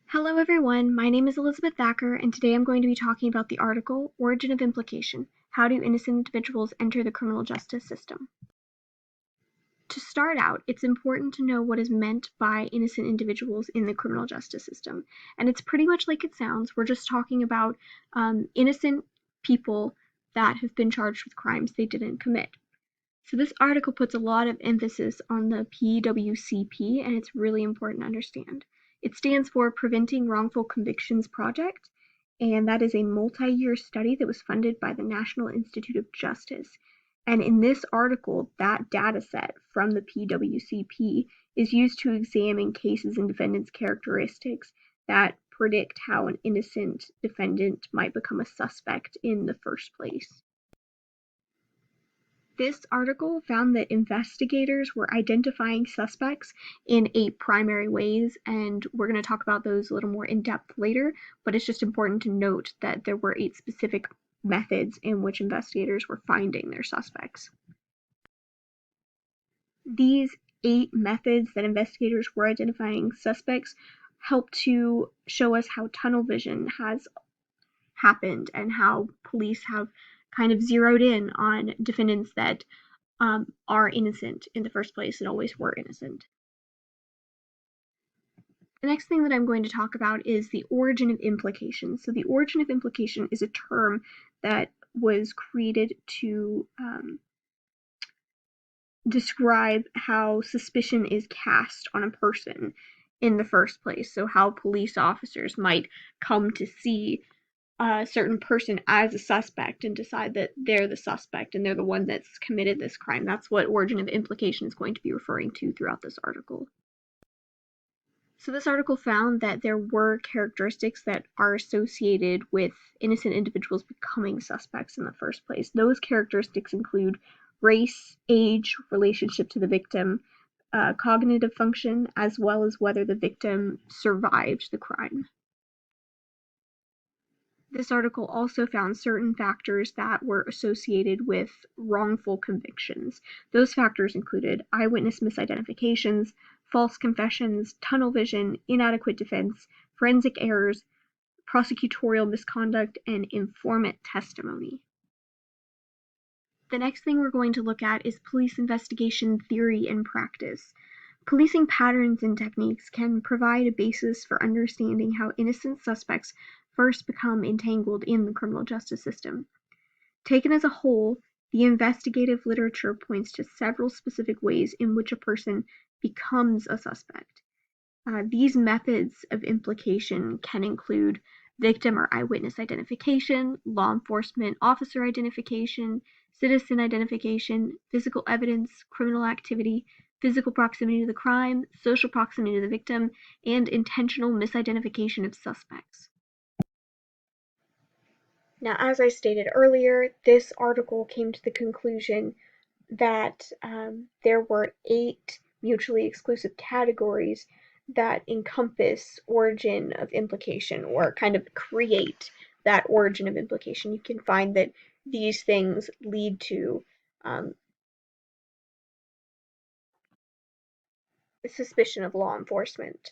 Hello everyone, my name is Elizabeth Thacker, and today I'm going to be talking about the article, Origin of Implication: How Do Innocent Individuals Enter the Criminal Justice System? To start out, it's important to know what is meant by innocent individuals in the criminal justice system. And it's pretty much like it sounds. We're just talking about innocent people that have been charged with crimes they didn't commit. So this article puts a lot of emphasis on the PWCP, and it's really important to understand. It stands for Preventing Wrongful Convictions Project, and that is a multi-year study that was funded by the National Institute of Justice. And in this article, that data set from the PWCP is used to examine cases and defendants' characteristics that predict how an innocent defendant might become a suspect in the first place. This article found that investigators were identifying suspects in 8 primary ways, and we're going to talk about those a little more in depth later, but it's just important to note that there were 8 specific methods in which investigators were finding their suspects. These 8 methods that investigators were identifying suspects help to show us how tunnel vision has happened and how police have kind of zeroed in on defendants that are innocent in the first place and always were innocent. The next thing that I'm going to talk about is the origin of implication. So the origin of implication is a term that was created to describe how suspicion is cast on a person in the first place. So how police officers might come to see a certain person as a suspect and decide that they're the suspect and they're the one that's committed this crime. That's what origin of implication is going to be referring to throughout this article. So this article found that there were characteristics that are associated with innocent individuals becoming suspects in the first place. Those characteristics include race, age, relationship to the victim, cognitive function, as well as whether the victim survived the crime. This article also found certain factors that were associated with wrongful convictions. Those factors included eyewitness misidentifications, false confessions, tunnel vision, inadequate defense, forensic errors, prosecutorial misconduct, and informant testimony. The next thing we're going to look at is police investigation theory and practice. Policing patterns and techniques can provide a basis for understanding how innocent suspects first become entangled in the criminal justice system. Taken as a whole, the investigative literature points to several specific ways in which a person becomes a suspect. These methods of implication can include victim or eyewitness identification, law enforcement officer identification, citizen identification, physical evidence, criminal activity, physical proximity to the crime, social proximity to the victim, and intentional misidentification of suspects. Now, as I stated earlier, this article came to the conclusion that there were 8 mutually exclusive categories that encompass origin of implication, or kind of create that origin of implication. You can find that these things lead to the suspicion of law enforcement.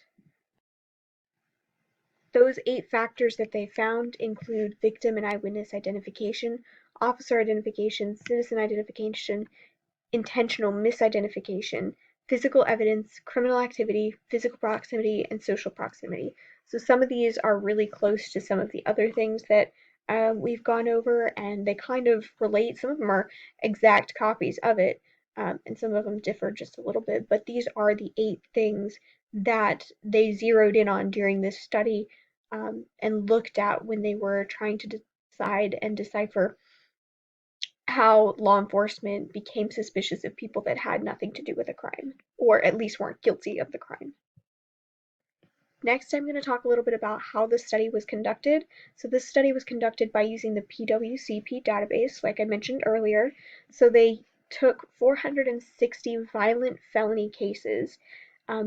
Those 8 factors that they found include victim and eyewitness identification, officer identification, citizen identification, intentional misidentification, physical evidence, criminal activity, physical proximity, and social proximity. So some of these are really close to some of the other things that we've gone over, and they kind of relate. Some of them are exact copies of it, and some of them differ just a little bit, but these are the 8 things that they zeroed in on during this study and looked at when they were trying to decide and decipher how law enforcement became suspicious of people that had nothing to do with a crime, or at least weren't guilty of the crime. Next, I'm going to talk a little bit about how the study was conducted. So this study was conducted by using the PWCP database, like I mentioned earlier. So they took 460 violent felony cases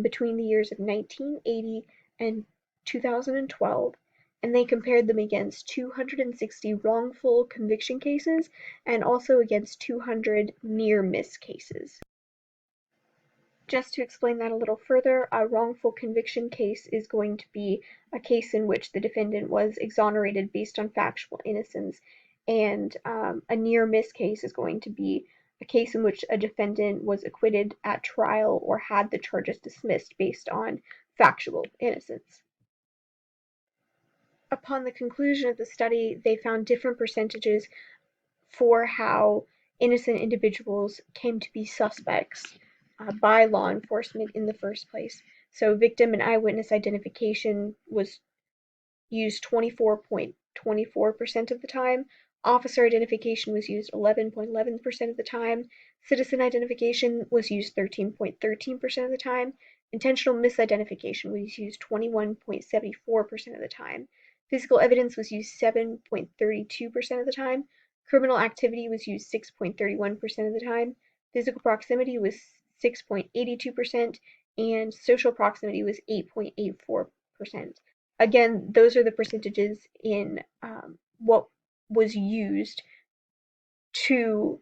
between the years of 1980 and 2012, and they compared them against 260 wrongful conviction cases and also against 200 near-miss cases. Just to explain that a little further, a wrongful conviction case is going to be a case in which the defendant was exonerated based on factual innocence, and a near miss case is going to be a case in which a defendant was acquitted at trial or had the charges dismissed based on factual innocence. Upon the conclusion of the study, they found different percentages for how innocent individuals came to be suspects by law enforcement in the first place. So victim and eyewitness identification was used 24.24% of the time. Officer identification was used 11.11% of the time. Citizen identification was used 13.13% of the time. Intentional misidentification was used 21.74% of the time. Physical evidence was used 7.32% of the time. Criminal activity was used 6.31% of the time. Physical proximity was 6.82%, and social proximity was 8.84%. Again, those are the percentages in what was used to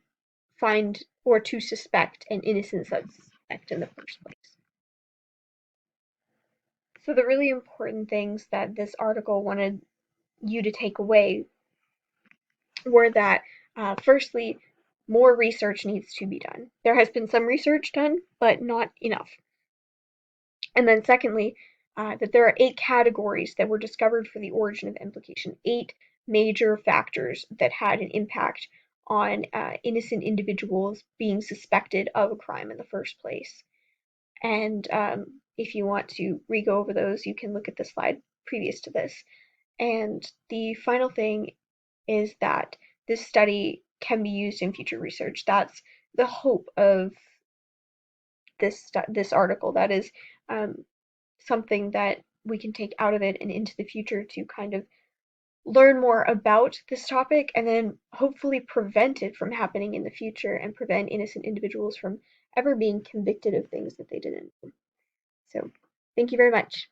find or to suspect an innocent suspect in the first place. So the really important things that this article wanted you to take away were that, firstly, more research needs to be done. There has been some research done, but not enough. And then secondly, that there are 8 categories that were discovered for the origin of implication, 8 major factors that had an impact on innocent individuals being suspected of a crime in the first place. And if you want to re-go over those, you can look at the slide previous to this. And the final thing is that this study can be used in future research. That's the hope of this article. That is something that we can take out of it and into the future to kind of learn more about this topic and then hopefully prevent it from happening in the future and prevent innocent individuals from ever being convicted of things that they didn't do. So, thank you very much.